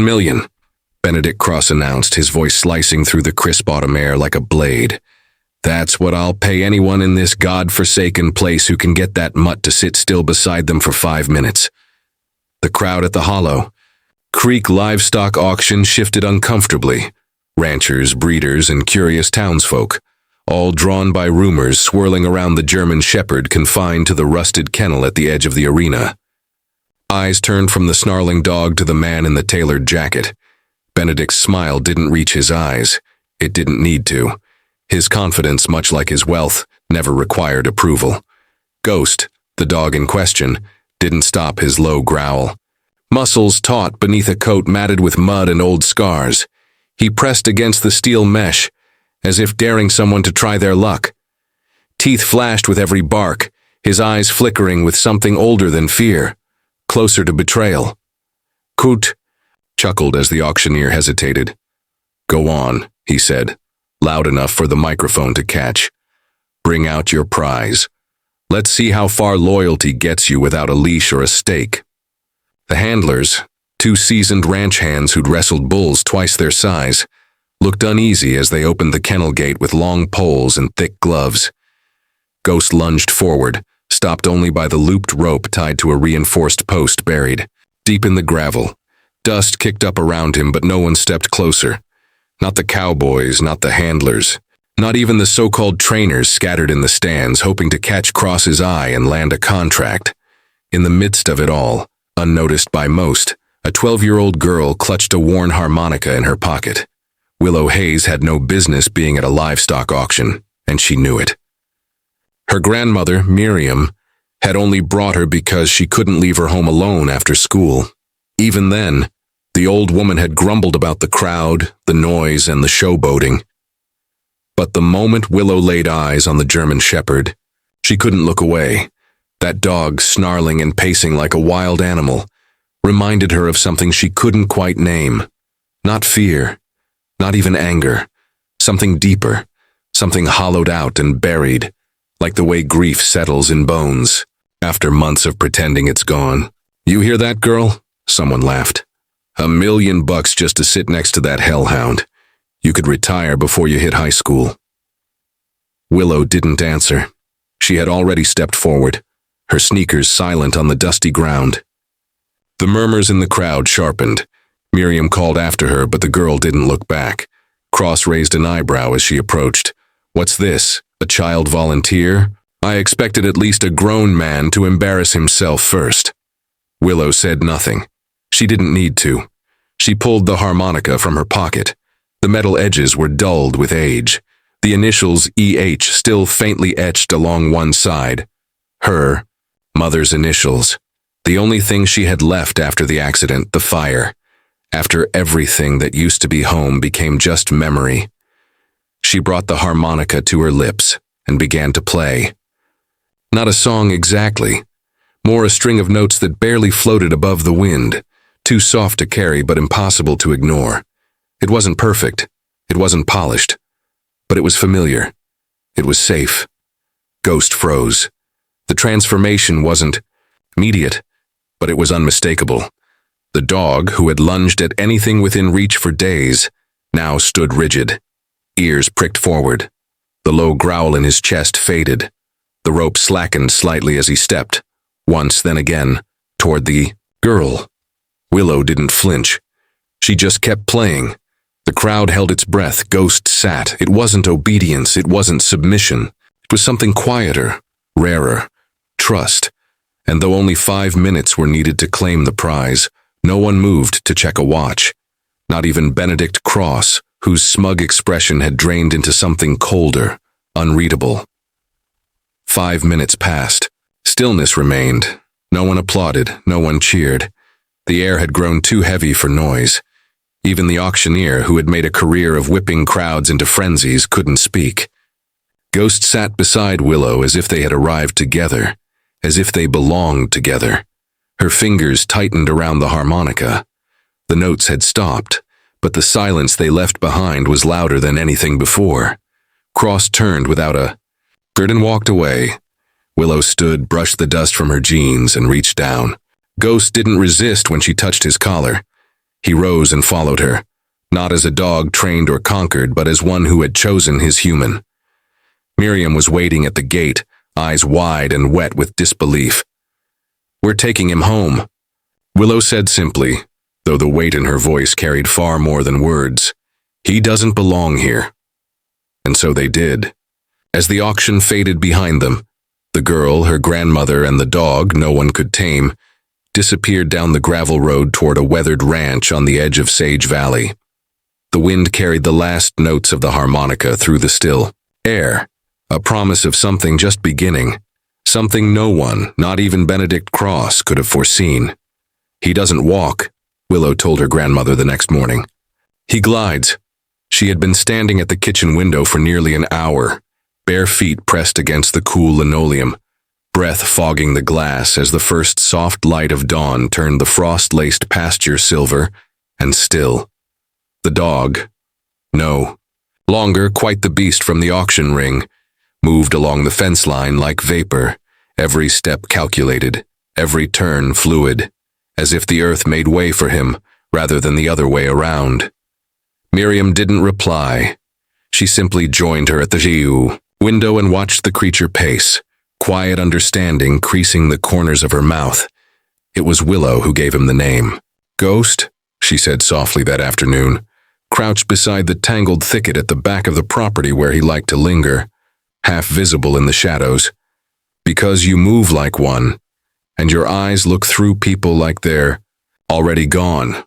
million, Benedict Cross announced, his voice slicing through the crisp autumn air like a blade. That's what I'll pay anyone in this god-forsaken place who can get that mutt to sit still beside them for 5 minutes. The crowd at the Hollow Creek livestock auction shifted uncomfortably. Ranchers, breeders, and curious townsfolk, all drawn by rumors swirling around the German shepherd confined to the rusted kennel at the edge of the arena. Eyes turned from the snarling dog to the man in the tailored jacket. Benedict's smile didn't reach his eyes. It didn't need to. His confidence, much like his wealth, never required approval. Ghost, the dog in question, didn't stop his low growl. Muscles taut beneath a coat matted with mud and old scars, he pressed against the steel mesh, as if daring someone to try their luck. Teeth flashed with every bark, his eyes flickering with something older than fear, closer to betrayal. Kut chuckled as the auctioneer hesitated. Go on, he said, loud enough for the microphone to catch. Bring out your prize. Let's see how far loyalty gets you without a leash or a stake. The handlers, 2 seasoned ranch hands who'd wrestled bulls twice their size, looked uneasy as they opened the kennel gate with long poles and thick gloves. Ghost lunged forward, stopped only by the looped rope tied to a reinforced post buried deep in the gravel. Dust kicked up around him, but no one stepped closer. Not the cowboys, not the handlers, not even the so-called trainers scattered in the stands hoping to catch Cross's eye and land a contract. In the midst of it all, unnoticed by most, a 12-year-old girl clutched a worn harmonica in her pocket. Willow Hayes had no business being at a livestock auction, and she knew it. Her grandmother, Miriam, had only brought her because she couldn't leave her home alone after school. Even then, the old woman had grumbled about the crowd, the noise, and the showboating. But the moment Willow laid eyes on the German shepherd, she couldn't look away. That dog, snarling and pacing like a wild animal, reminded her of something she couldn't quite name. Not fear, not even anger. Something deeper, something hollowed out and buried, like the way grief settles in bones, after months of pretending it's gone. You hear that, girl? Someone laughed. $1 million just to sit next to that hellhound. You could retire before you hit high school. Willow didn't answer. She had already stepped forward, her sneakers silent on the dusty ground. The murmurs in the crowd sharpened. Miriam called after her, but the girl didn't look back. Cross raised an eyebrow as she approached. What's this? A child volunteer? I expected at least a grown man to embarrass himself first. Willow said nothing. She didn't need to. She pulled the harmonica from her pocket. The metal edges were dulled with age. The initials EH still faintly etched along one side. Her mother's initials. The only thing she had left after the accident, the fire. After everything that used to be home became just memory. She brought the harmonica to her lips and began to play. Not a song exactly. More a string of notes that barely floated above the wind. Too soft to carry, but impossible to ignore. It wasn't perfect. It wasn't polished. But it was familiar. It was safe. Ghost froze. The transformation wasn't immediate, but it was unmistakable. The dog, who had lunged at anything within reach for days, now stood rigid. Ears pricked forward. The low growl in his chest faded. The rope slackened slightly as he stepped, once then again, toward the girl. Willow didn't flinch. She just kept playing. The crowd held its breath. Ghost sat. It wasn't obedience. It wasn't submission. It was something quieter, rarer. Trust. And though only 5 minutes were needed to claim the prize, no one moved to check a watch. Not even Benedict Cross, whose smug expression had drained into something colder, unreadable. 5 minutes passed. Stillness remained. No one applauded. No one cheered. The air had grown too heavy for noise. Even the auctioneer, who had made a career of whipping crowds into frenzies, couldn't speak. Ghost sat beside Willow as if they had arrived together, as if they belonged together. Her fingers tightened around the harmonica. The notes had stopped, but the silence they left behind was louder than anything before. Cross turned without a word and walked away. Willow stood, brushed the dust from her jeans, and reached down. Ghost didn't resist when she touched his collar. He rose and followed her, not as a dog trained or conquered, but as one who had chosen his human. Miriam was waiting at the gate, eyes wide and wet with disbelief. "We're taking him home," Willow said simply, though the weight in her voice carried far more than words. "He doesn't belong here." And so they did. As the auction faded behind them, the girl, her grandmother, and the dog no one could tame disappeared down the gravel road toward a weathered ranch on the edge of Sage Valley. The wind carried the last notes of the harmonica through the still air, a promise of something just beginning, something no one, not even Benedict Cross, could have foreseen. "He doesn't walk," Willow told her grandmother the next morning. "He glides." She had been standing at the kitchen window for nearly an hour, bare feet pressed against the cool linoleum, breath fogging the glass as the first soft light of dawn turned the frost-laced pasture silver and still. The dog, no longer quite the beast from the auction ring, moved along the fence line like vapor, every step calculated, every turn fluid, as if the earth made way for him rather than the other way around. Miriam didn't reply. She simply joined her at the window and watched the creature pace, quiet understanding creasing the corners of her mouth. It was Willow who gave him the name. "Ghost," she said softly that afternoon, crouched beside the tangled thicket at the back of the property where he liked to linger, half visible in the shadows. "Because you move like one, and your eyes look through people like they're already gone."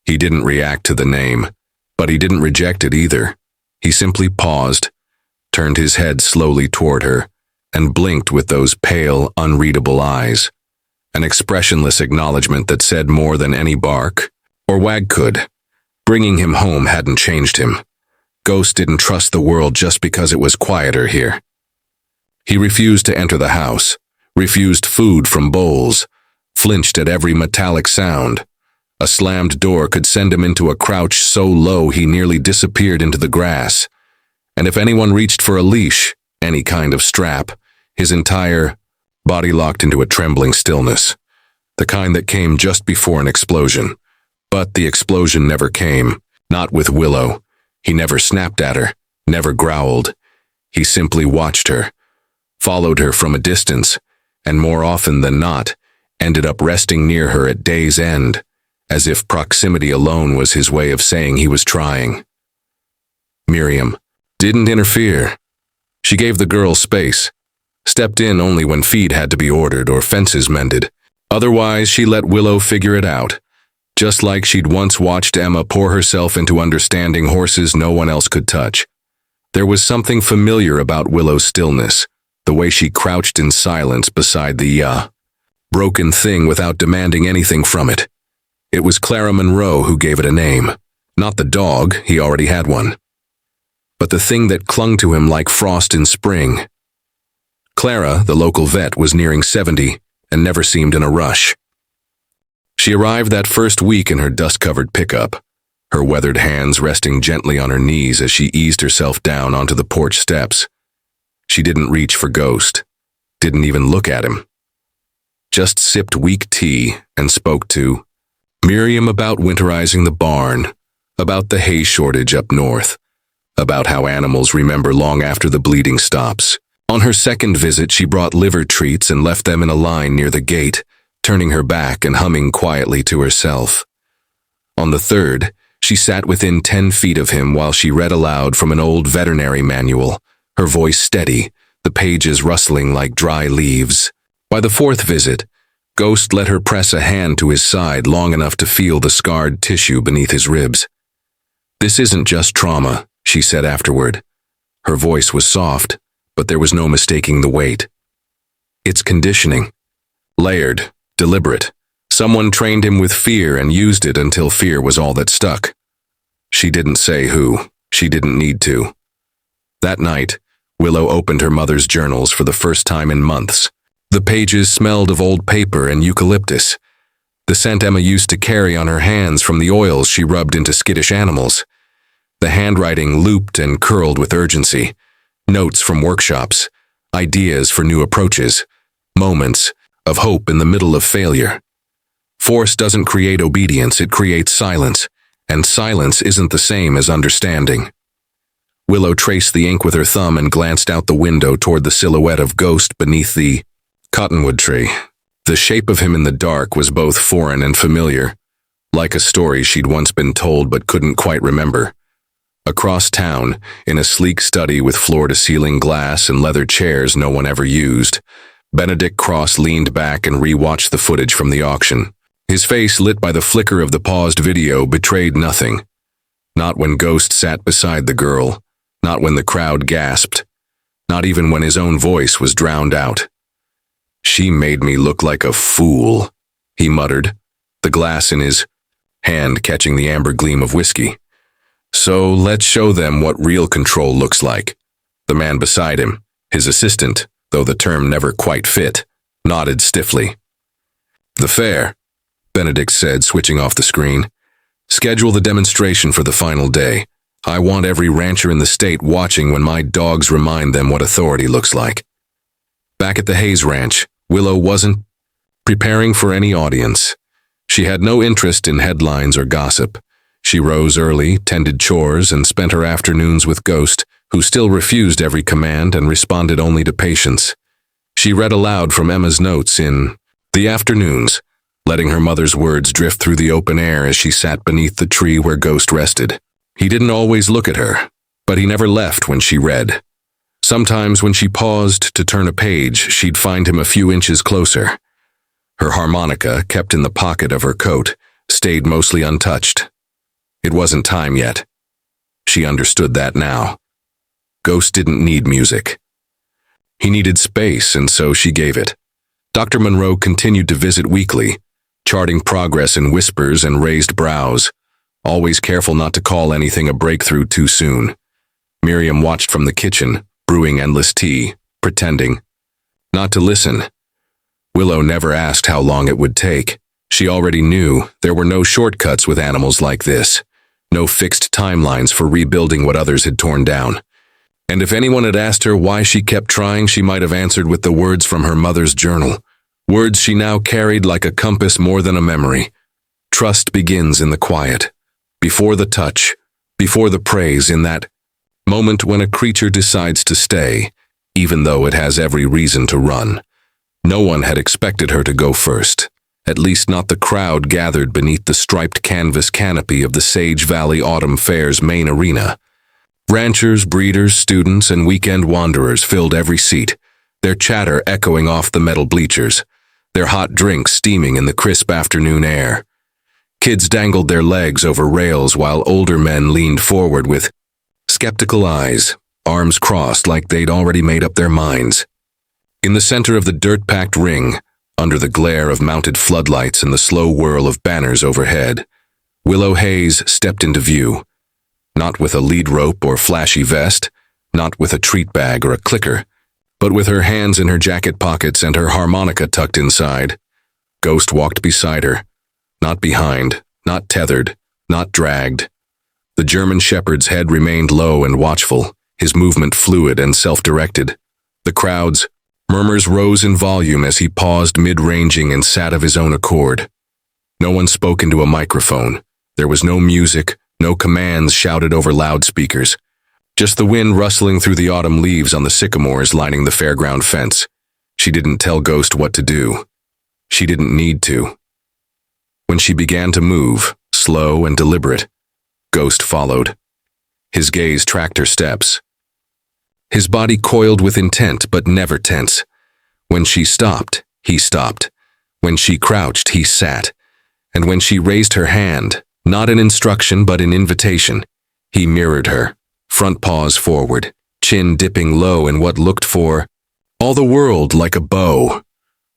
He didn't react to the name, but he didn't reject it either. He simply paused, turned his head slowly toward her, and blinked with those pale, unreadable eyes, an expressionless acknowledgement that said more than any bark or wag could. Bringing him home hadn't changed him. Ghost didn't trust the world just because it was quieter here. He refused to enter the house, refused food from bowls, flinched at every metallic sound. A slammed door could send him into a crouch so low he nearly disappeared into the grass. And if anyone reached for a leash, any kind of strap, his entire body locked into a trembling stillness, the kind that came just before an explosion. But the explosion never came, not with Willow. He never snapped at her, never growled. He simply watched her, followed her from a distance, and more often than not, ended up resting near her at day's end, as if proximity alone was his way of saying he was trying. Miriam didn't interfere. She gave the girl space, stepped in only when feed had to be ordered or fences mended. Otherwise, she let Willow figure it out, just like she'd once watched Emma pour herself into understanding horses no one else could touch. There was something familiar about Willow's stillness, the way she crouched in silence beside the broken thing without demanding anything from it. It was Clara Monroe who gave it a name, not the dog, he already had one, but the thing that clung to him like frost in spring. Clara, the local vet, was nearing 70 and never seemed in a rush. She arrived that first week in her dust-covered pickup, her weathered hands resting gently on her knees as she eased herself down onto the porch steps. She didn't reach for Ghost, didn't even look at him. Just sipped weak tea and spoke to Miriam about winterizing the barn, about the hay shortage up north, about how animals remember long after the bleeding stops. On her second visit, she brought liver treats and left them in a line near the gate, turning her back and humming quietly to herself. On the third, she sat within 10 feet of him while she read aloud from an old veterinary manual, her voice steady, the pages rustling like dry leaves. By the fourth visit, Ghost let her press a hand to his side long enough to feel the scarred tissue beneath his ribs. "This isn't just trauma," she said afterward. Her voice was soft, but there was no mistaking the weight. "It's conditioning. Layered, deliberate. Someone trained him with fear and used it until fear was all that stuck." She didn't say who. She didn't need to. That night, Willow opened her mother's journals for the first time in months. The pages smelled of old paper and eucalyptus, the scent Emma used to carry on her hands from the oils she rubbed into skittish animals. The handwriting looped and curled with urgency, notes from workshops, ideas for new approaches, moments of hope in the middle of failure. Force doesn't create obedience, it creates silence, and silence isn't the same as understanding. Willow traced the ink with her thumb and glanced out the window toward the silhouette of Ghost beneath the cottonwood tree. The shape of him in the dark was both foreign and familiar, like a story she'd once been told but couldn't quite remember. Across town, in a sleek study with floor-to-ceiling glass and leather chairs no one ever used, Benedict Cross leaned back and rewatched the footage from the auction. His face, lit by the flicker of the paused video, betrayed nothing. Not when Ghost sat beside the girl, not when the crowd gasped, not even when his own voice was drowned out. "She made me look like a fool," he muttered, the glass in his hand catching the amber gleam of whiskey. "So let's show them what real control looks like." The man beside him, his assistant, though the term never quite fit, nodded stiffly. "The fair," Benedict said, switching off the screen. "Schedule the demonstration for the final day. I want every rancher in the state watching when my dogs remind them what authority looks like." Back at the Hayes Ranch, Willow wasn't preparing for any audience. She had no interest in headlines or gossip. She rose early, tended chores, and spent her afternoons with Ghost, who still refused every command and responded only to patience. She read aloud from Emma's notes in the afternoons, letting her mother's words drift through the open air as she sat beneath the tree where Ghost rested. He didn't always look at her, but he never left when she read. Sometimes when she paused to turn a page, she'd find him a few inches closer. Her harmonica, kept in the pocket of her coat, stayed mostly untouched. It wasn't time yet. She understood that now. Ghost didn't need music. He needed space, and so she gave it. Dr. Monroe continued to visit weekly, charting progress in whispers and raised brows, always careful not to call anything a breakthrough too soon. Miriam watched from the kitchen, brewing endless tea, pretending not to listen. Willow never asked how long it would take. She already knew there were no shortcuts with animals like this, no fixed timelines for rebuilding what others had torn down. And if anyone had asked her why she kept trying, she might have answered with the words from her mother's journal, words she now carried like a compass more than a memory. Trust begins in the quiet, before the touch, before the praise, in that moment when a creature decides to stay, even though it has every reason to run. No one had expected her to go first, at least not the crowd gathered beneath the striped canvas canopy of the Sage Valley Autumn Fair's main arena. Ranchers, breeders, students, and weekend wanderers filled every seat, their chatter echoing off the metal bleachers, their hot drinks steaming in the crisp afternoon air. Kids dangled their legs over rails while older men leaned forward with skeptical eyes, arms crossed like they'd already made up their minds. In the center of the dirt-packed ring, under the glare of mounted floodlights and the slow whirl of banners overhead, Willow Hayes stepped into view. Not with a lead rope or flashy vest, not with a treat bag or a clicker, but with her hands in her jacket pockets and her harmonica tucked inside. Ghost walked beside her, not behind, not tethered, not dragged. The German shepherd's head remained low and watchful, his movement fluid and self-directed. The crowd's murmurs rose in volume as he paused mid-ranging and sat of his own accord. No one spoke into a microphone. There was no music, no commands shouted over loudspeakers. Just the wind rustling through the autumn leaves on the sycamores lining the fairground fence. She didn't tell Ghost what to do. She didn't need to. When she began to move, slow and deliberate, Ghost followed. His gaze tracked her steps. His body coiled with intent but never tense. When she stopped, he stopped. When she crouched, he sat. And when she raised her hand, not in instruction but in invitation, he mirrored her, front paws forward, chin dipping low in what looked for all the world like a bow.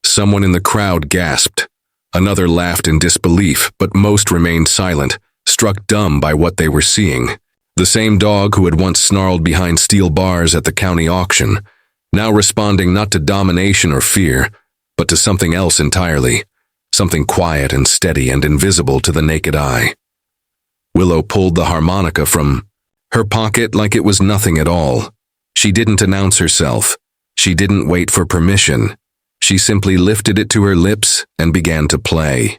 Someone in the crowd gasped. Another laughed in disbelief, but most remained silent, struck dumb by what they were seeing. The same dog who had once snarled behind steel bars at the county auction, now responding not to domination or fear, but to something else entirely, something quiet and steady and invisible to the naked eye. Willow pulled the harmonica from her pocket like it was nothing at all. She didn't announce herself. She didn't wait for permission. She simply lifted it to her lips and began to play.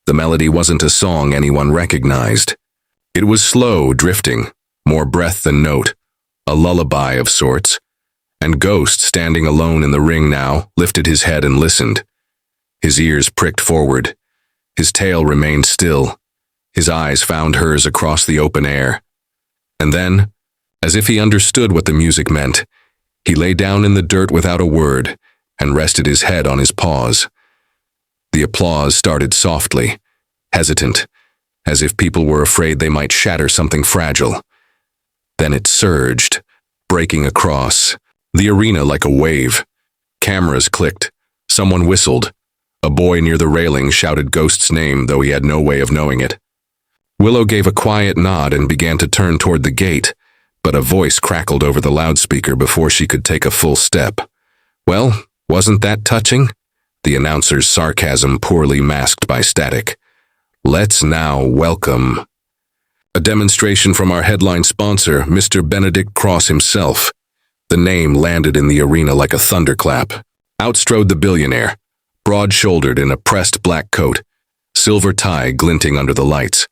The melody wasn't a song anyone recognized. It was slow, drifting, more breath than note, a lullaby of sorts. And Ghost, standing alone in the ring now, lifted his head and listened. His ears pricked forward. His tail remained still. His eyes found hers across the open air. And then, as if he understood what the music meant, he lay down in the dirt without a word and rested his head on his paws. The applause started softly, hesitant, as if people were afraid they might shatter something fragile. Then it surged, breaking across the arena like a wave. Cameras clicked. Someone whistled. A boy near the railing shouted Ghost's name, though he had no way of knowing it. Willow gave a quiet nod and began to turn toward the gate, but a voice crackled over the loudspeaker before she could take a full step. Well, wasn't that touching? The announcer's sarcasm poorly masked by static. Let's now welcome a demonstration from our headline sponsor, Mr. Benedict Cross himself. The name landed in the arena like a thunderclap. Out strode the billionaire, broad-shouldered in a pressed black coat, silver tie glinting under the lights.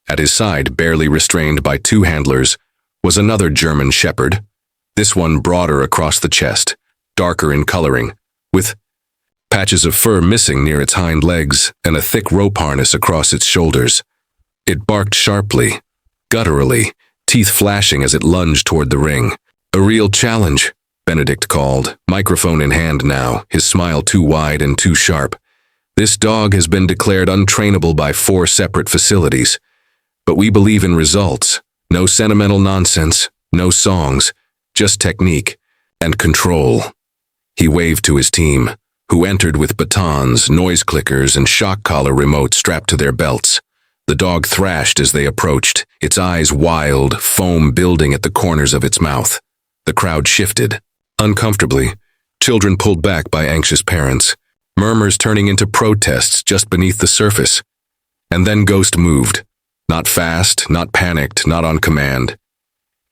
At his side, barely restrained by two handlers, was another German shepherd, this one broader across the chest, darker in coloring, with patches of fur missing near its hind legs and a thick rope harness across its shoulders. It barked sharply, gutturally, teeth flashing as it lunged toward the ring. A real challenge, Benedict called, microphone in hand now, his smile too wide and too sharp. This dog has been declared untrainable by 4 separate facilities. But we believe in results. No sentimental nonsense, no songs, just technique and control. He waved to his team, who entered with batons, noise clickers, and shock collar remotes strapped to their belts. The dog thrashed as they approached, its eyes wild, foam building at the corners of its mouth. The crowd shifted. Uncomfortably, children pulled back by anxious parents, murmurs turning into protests just beneath the surface. And then Ghost moved. Not fast, not panicked, not on command.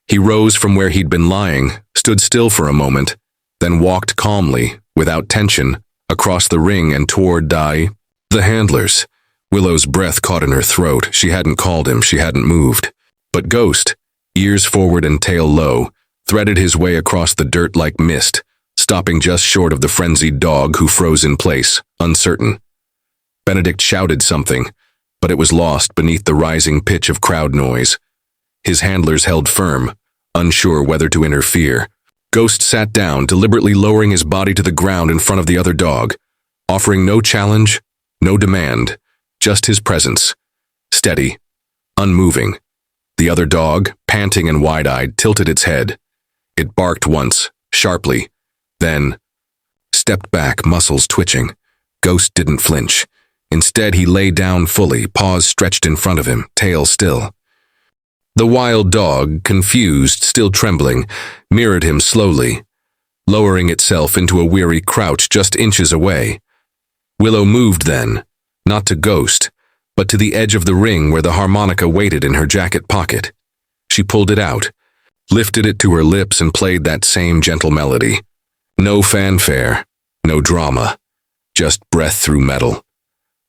He rose from where he'd been lying, stood still for a moment, then walked calmly, without tension, across the ring and toward the handlers. Willow's breath caught in her throat. She hadn't called him, she hadn't moved. But Ghost, ears forward and tail low, threaded his way across the dirt like mist, stopping just short of the frenzied dog who froze in place, uncertain. Benedict shouted something, but it was lost beneath the rising pitch of crowd noise. His handlers held firm, unsure whether to interfere. Ghost sat down, deliberately lowering his body to the ground in front of the other dog, offering no challenge, no demand, just his presence, steady, unmoving. The other dog, panting and wide-eyed, tilted its head. It barked once, sharply, then stepped back, muscles twitching. Ghost didn't flinch. Instead, he lay down fully, paws stretched in front of him, tail still. The wild dog, confused, still trembling, mirrored him slowly, lowering itself into a weary crouch just inches away. Willow moved then, not to Ghost, but to the edge of the ring where the harmonica waited in her jacket pocket. She pulled it out, lifted it to her lips and played that same gentle melody. No fanfare, no drama, just breath through metal.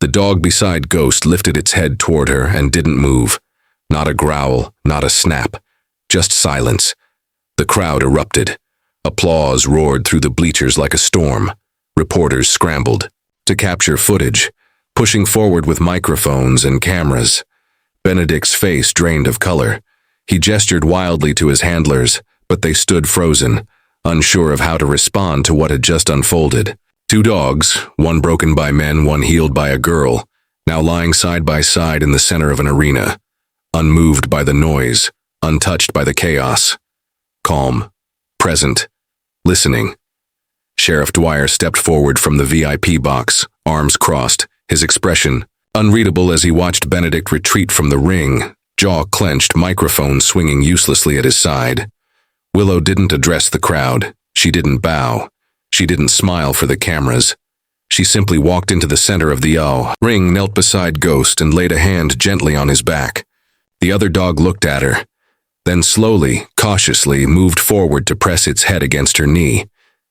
The dog beside Ghost lifted its head toward her and didn't move. Not a growl, not a snap, just silence. The crowd erupted. Applause roared through the bleachers like a storm. Reporters scrambled to capture footage, pushing forward with microphones and cameras. Benedict's face drained of color. He gestured wildly to his handlers, but they stood frozen, unsure of how to respond to what had just unfolded. 2 dogs, one broken by men, one healed by a girl, now lying side by side in the center of an arena, unmoved by the noise, untouched by the chaos. Calm, present, listening. Sheriff Dwyer stepped forward from the VIP box, arms crossed, his expression unreadable as he watched Benedict retreat from the ring, jaw clenched, microphone swinging uselessly at his side. Willow didn't address the crowd. She didn't bow. She didn't smile for the cameras. She simply walked into the center of the ring, knelt beside Ghost, and laid a hand gently on his back. The other dog looked at her, then slowly, cautiously moved forward to press its head against her knee,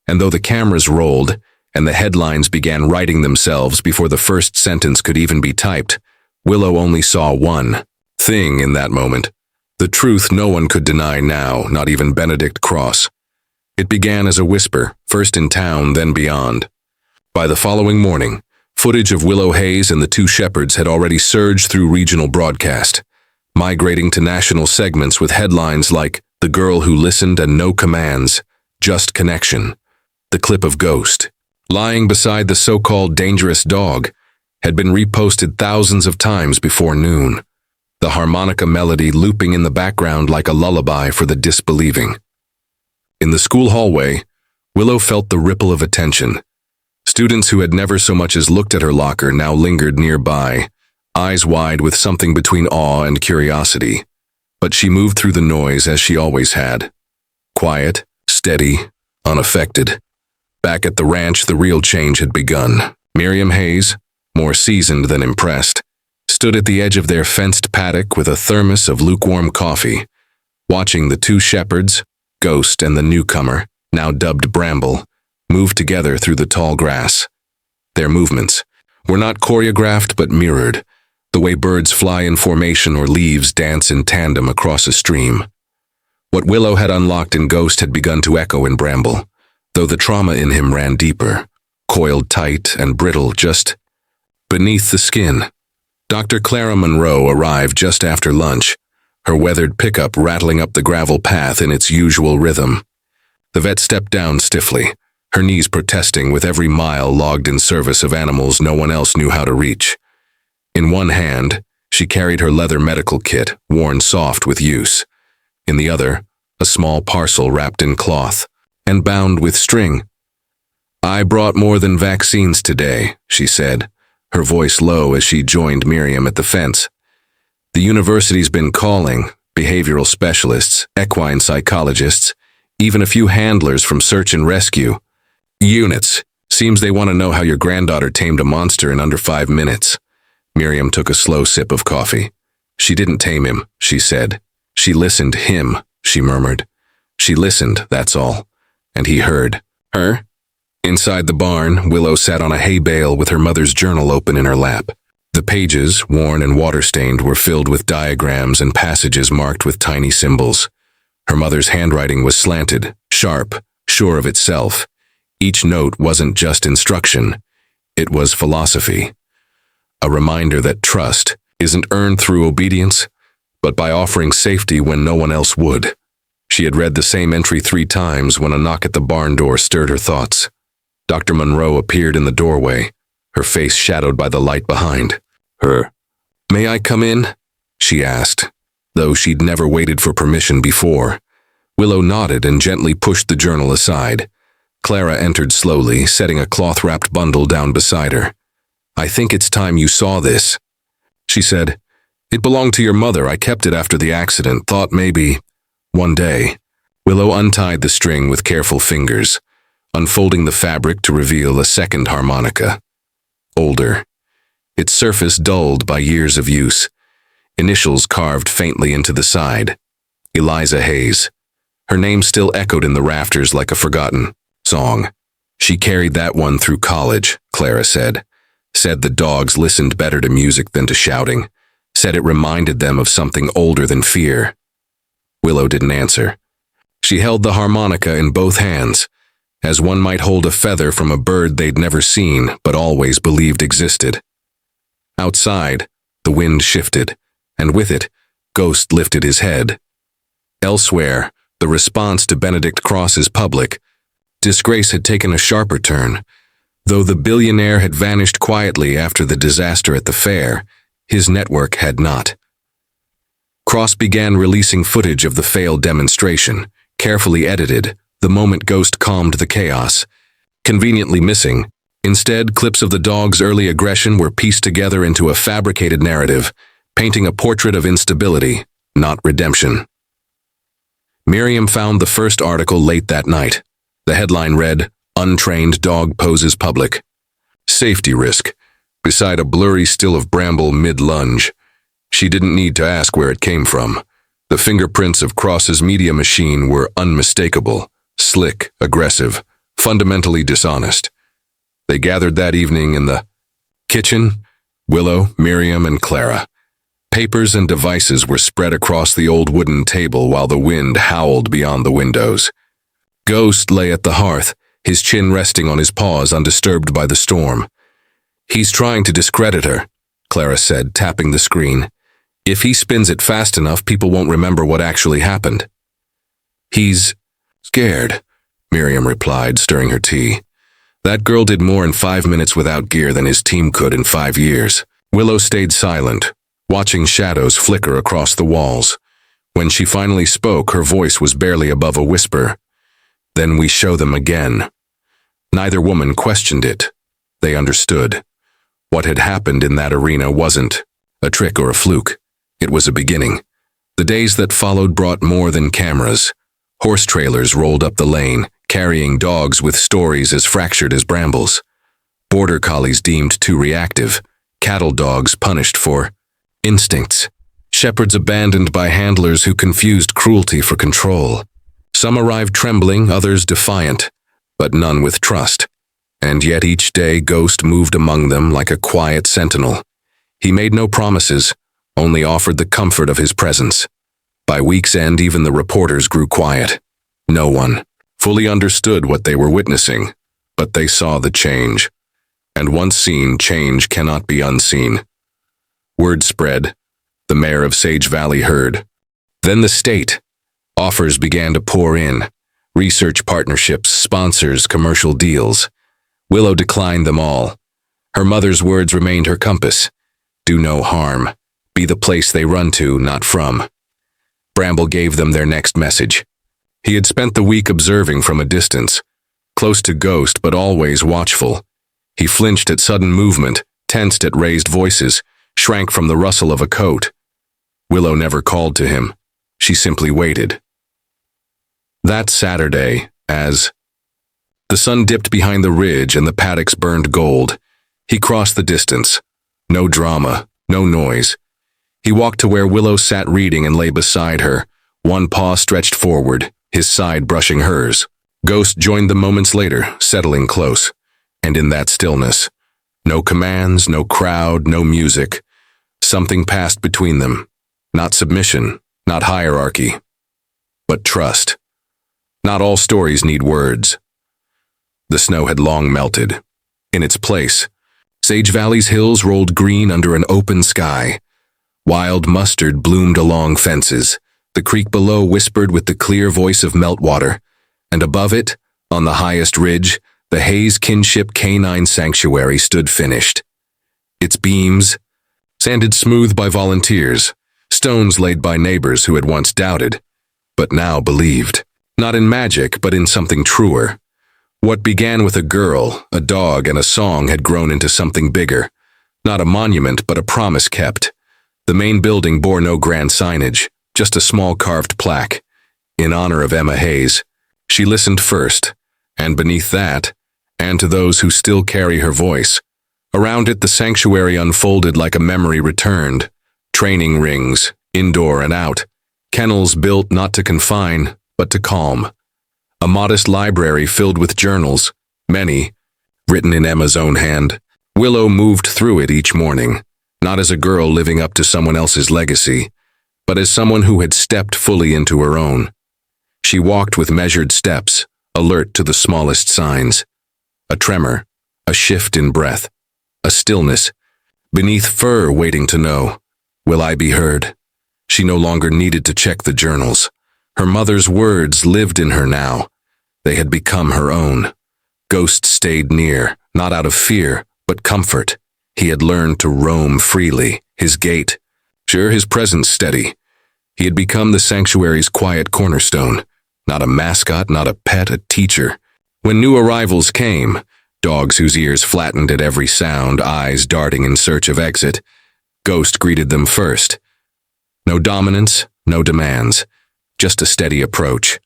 and though the cameras rolled, and the headlines began writing themselves before the first sentence could even be typed. Willow only saw one thing in that moment. The truth no one could deny now, not even Benedict Cross. It began as a whisper, first in town, then beyond. By the following morning, footage of Willow Hayes and the two shepherds had already surged through regional broadcast, migrating to national segments with headlines like "The Girl Who Listened and No Commands," "Just Connection." The clip of Ghost, lying beside the so-called dangerous dog, had been reposted thousands of times before noon, the harmonica melody looping in the background like a lullaby for the disbelieving. In the school hallway, Willow felt the ripple of attention. Students who had never so much as looked at her locker now lingered nearby, eyes wide with something between awe and curiosity. But she moved through the noise as she always had. Quiet, steady, unaffected. Back at the ranch, the real change had begun. Miriam Hayes, more seasoned than impressed, stood at the edge of their fenced paddock with a thermos of lukewarm coffee, watching the two shepherds, Ghost and the newcomer, now dubbed Bramble, move together through the tall grass. Their movements were not choreographed but mirrored, the way birds fly in formation or leaves dance in tandem across a stream. What Willow had unlocked in Ghost had begun to echo in Bramble, though the trauma in him ran deeper, coiled tight and brittle just beneath the skin. Dr. Clara Monroe arrived just after lunch, her weathered pickup rattling up the gravel path in its usual rhythm. The vet stepped down stiffly, her knees protesting with every mile logged in service of animals no one else knew how to reach. In one hand, she carried her leather medical kit, worn soft with use. In the other, a small parcel wrapped in cloth and bound with string. "I brought more than vaccines today," she said, her voice low as she joined Miriam at the fence. "The university's been calling, behavioral specialists, equine psychologists, even a few handlers from search and rescue units. Seems they want to know how your granddaughter tamed a monster in under 5 minutes." Miriam took a slow sip of coffee. "She didn't tame him," she said. "She listened him," she murmured. "She listened, that's all. And he heard her." Inside the barn, Willow sat on a hay bale with her mother's journal open in her lap. The pages, worn and water-stained, were filled with diagrams and passages marked with tiny symbols. Her mother's handwriting was slanted, sharp, sure of itself. Each note wasn't just instruction, it was philosophy. A reminder that trust isn't earned through obedience, but by offering safety when no one else would. She had read the same entry 3 times when a knock at the barn door stirred her thoughts. Dr. Monroe appeared in the doorway, her face shadowed by the light behind her. "May I come in?" she asked, though she'd never waited for permission before. Willow nodded and gently pushed the journal aside. Clara entered slowly, setting a cloth-wrapped bundle down beside her. "I think it's time you saw this," she said. "It belonged to your mother. I kept it after the accident, thought maybe one day." Willow untied the string with careful fingers, unfolding the fabric to reveal a second harmonica. Older, its surface dulled by years of use, initials carved faintly into the side. Eliza Hayes. Her name still echoed in the rafters like a forgotten song. "She carried that one through college," Clara said. Said the dogs listened better to music than to shouting. Said it reminded them of something older than fear. Willow didn't answer. She held the harmonica in both hands, as one might hold a feather from a bird they'd never seen but always believed existed. Outside, the wind shifted, and with it, Ghost lifted his head. Elsewhere, the response to Benedict Cross's public disgrace had taken a sharper turn. Though the billionaire had vanished quietly after the disaster at the fair, his network had not. Cross began releasing footage of the failed demonstration, carefully edited, the moment Ghost calmed the chaos. Conveniently missing, instead, clips of the dog's early aggression were pieced together into a fabricated narrative, painting a portrait of instability, not redemption. Miriam found the first article late that night. The headline read, "Untrained Dog Poses Public. Safety Risk," beside a blurry still of Bramble mid-lunge. She didn't need to ask where it came from. The fingerprints of Cross's media machine were unmistakable, slick, aggressive, fundamentally dishonest. They gathered that evening in the kitchen, Willow, Miriam, and Clara. Papers and devices were spread across the old wooden table while the wind howled beyond the windows. Ghost lay at the hearth, his chin resting on his paws, undisturbed by the storm. "He's trying to discredit her," Clara said, tapping the screen. "If he spins it fast enough, people won't remember what actually happened." "He's scared," Miriam replied, stirring her tea. "That girl did more in 5 minutes without gear than his team could in 5 years. Willow stayed silent, watching shadows flicker across the walls. When she finally spoke, her voice was barely above a whisper. "Then we show them again." Neither woman questioned it. They understood. What had happened in that arena wasn't a trick or a fluke. It was a beginning. The days that followed brought more than cameras. Horse trailers rolled up the lane, carrying dogs with stories as fractured as brambles. Border collies deemed too reactive. Cattle dogs punished for instincts. Shepherds abandoned by handlers who confused cruelty for control. Some arrived trembling, others defiant, but none with trust. And yet each day Ghost moved among them like a quiet sentinel. He made no promises, only offered the comfort of his presence. By week's end, even the reporters grew quiet. No one fully understood what they were witnessing, but they saw the change. And once seen, change cannot be unseen. Word spread. The mayor of Sage Valley heard. Then the state. Offers began to pour in. Research partnerships, sponsors, commercial deals. Willow declined them all. Her mother's words remained her compass. Do no harm. Be the place they run to, not from. Bramble gave them their next message. He had spent the week observing from a distance, close to Ghost but always watchful. He flinched at sudden movement, tensed at raised voices, shrank from the rustle of a coat. Willow never called to him. She simply waited. That Saturday, as the sun dipped behind the ridge and the paddocks burned gold, he crossed the distance. No drama, no noise. He walked to where Willow sat reading and lay beside her, one paw stretched forward, his side brushing hers. Ghost joined them moments later, settling close. And in that stillness, no commands, no crowd, no music. Something passed between them. Not submission, not hierarchy, but trust. Not all stories need words. The snow had long melted. In its place, Sage Valley's hills rolled green under an open sky. Wild mustard bloomed along fences. The creek below whispered with the clear voice of meltwater. And above it, on the highest ridge, the Hayes Kinship Canine Sanctuary stood finished. Its beams, sanded smooth by volunteers, stones laid by neighbors who had once doubted, but now believed. Not in magic, but in something truer. What began with a girl, a dog, and a song had grown into something bigger. Not a monument, but a promise kept. The main building bore no grand signage, just a small carved plaque. In honor of Emma Hayes. She listened first, and beneath that, and to those who still carry her voice. Around it the sanctuary unfolded like a memory returned. Training rings, indoor and out. Kennels built not to confine, but to calm. A modest library filled with journals, many, written in Emma's own hand. Willow moved through it each morning, not as a girl living up to someone else's legacy, but as someone who had stepped fully into her own. She walked with measured steps, alert to the smallest signs. A tremor, a shift in breath, a stillness, beneath fur waiting to know, will I be heard? She no longer needed to check the journals. Her mother's words lived in her now. They had become her own. Ghost stayed near, not out of fear, but comfort. He had learned to roam freely, his gait. Sure, his presence steady. He had become the sanctuary's quiet cornerstone. Not a mascot, not a pet, a teacher. When new arrivals came, dogs whose ears flattened at every sound, eyes darting in search of exit, Ghost greeted them first. No dominance, no demands, just a steady approach,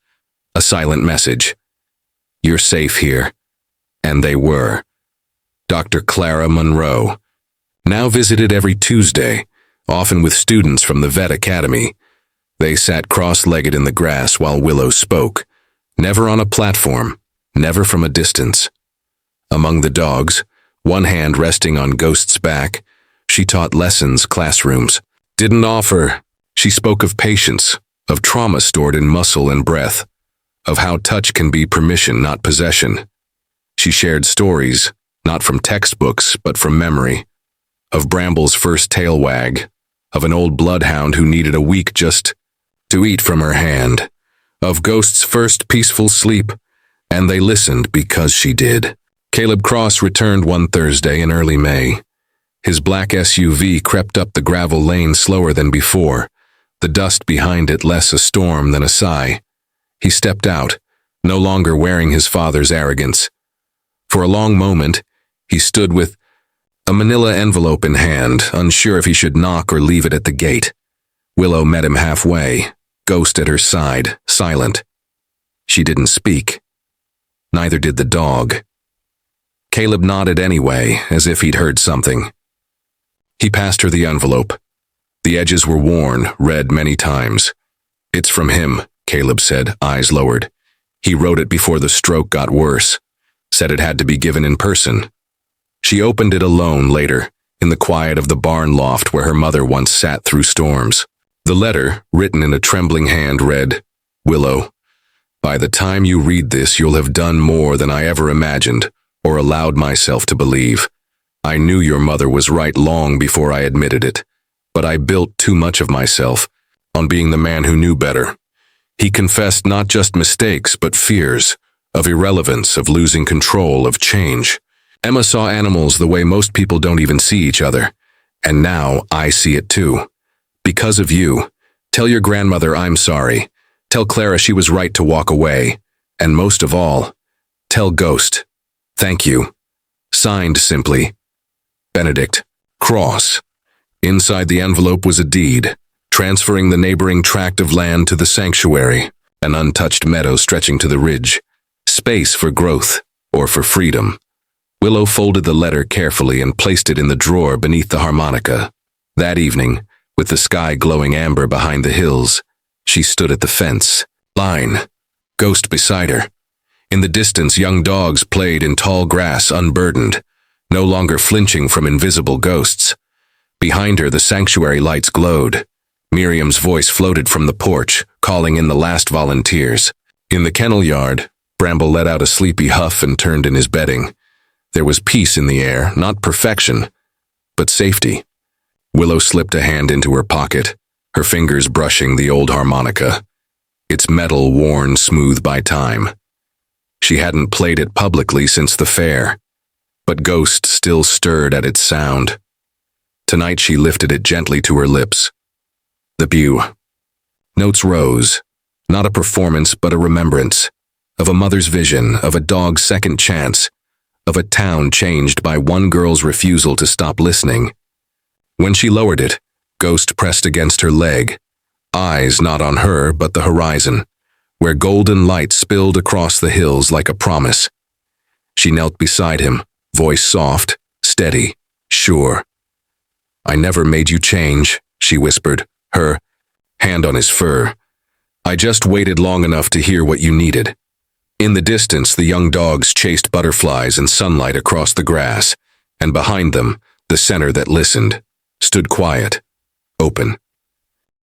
a silent message. You're safe here. And they were. Dr. Clara Monroe, now visited every Tuesday, often with students from the Vet Academy. They sat cross-legged in the grass while Willow spoke, never on a platform, never from a distance. Among the dogs, one hand resting on Ghost's back, she taught lessons classrooms didn't offer. She spoke of patience, of trauma stored in muscle and breath, of how touch can be permission, not possession. She shared stories, not from textbooks, but from memory, of Bramble's first tail wag, of an old bloodhound who needed a week just to eat from her hand, of Ghost's first peaceful sleep, and they listened because she did. Caleb Cross returned one Thursday in early May. His black SUV crept up the gravel lane slower than before, the dust behind it less a storm than a sigh. He stepped out, no longer wearing his father's arrogance. For a long moment, he stood with a manila envelope in hand, unsure if he should knock or leave it at the gate. Willow met him halfway, Ghost at her side, silent. She didn't speak. Neither did the dog. Caleb nodded anyway, as if he'd heard something. He passed her the envelope. The edges were worn, read many times. "It's from him," Caleb said, eyes lowered. "He wrote it before the stroke got worse. Said it had to be given in person." She opened it alone later, in the quiet of the barn loft where her mother once sat through storms. The letter, written in a trembling hand, read, "Willow, by the time you read this, you'll have done more than I ever imagined or allowed myself to believe. I knew your mother was right long before I admitted it, but I built too much of myself on being the man who knew better." He confessed not just mistakes, but fears, of irrelevance, of losing control, of change. Emma saw animals the way most people don't even see each other. And now I see it too. Because of you. Tell your grandmother I'm sorry. Tell Clara she was right to walk away. And most of all, tell Ghost. Thank you. Signed simply, Benedict Cross. Inside the envelope was a deed, transferring the neighboring tract of land to the sanctuary, an untouched meadow stretching to the ridge. Space for growth, or for freedom. Willow folded the letter carefully and placed it in the drawer beneath the harmonica. That evening, with the sky glowing amber behind the hills, she stood at the fence line, Ghost beside her. In the distance, young dogs played in tall grass unburdened, no longer flinching from invisible ghosts. Behind her, the sanctuary lights glowed. Miriam's voice floated from the porch, calling in the last volunteers. In the kennel yard, Bramble let out a sleepy huff and turned in his bedding. There was peace in the air, not perfection, but safety. Willow slipped a hand into her pocket, her fingers brushing the old harmonica, its metal worn smooth by time. She hadn't played it publicly since the fair, but Ghost still stirred at its sound. Tonight she lifted it gently to her lips. The pew. Notes rose, not a performance but a remembrance, of a mother's vision, of a dog's second chance, of a town changed by one girl's refusal to stop listening. When she lowered it, Ghost pressed against her leg, eyes not on her but the horizon, where golden light spilled across the hills like a promise. She knelt beside him, voice soft, steady, sure. "I never made you change," she whispered, her hand on his fur. "I just waited long enough to hear what you needed." In the distance, the young dogs chased butterflies and sunlight across the grass, and behind them, the center that listened, stood quiet, open.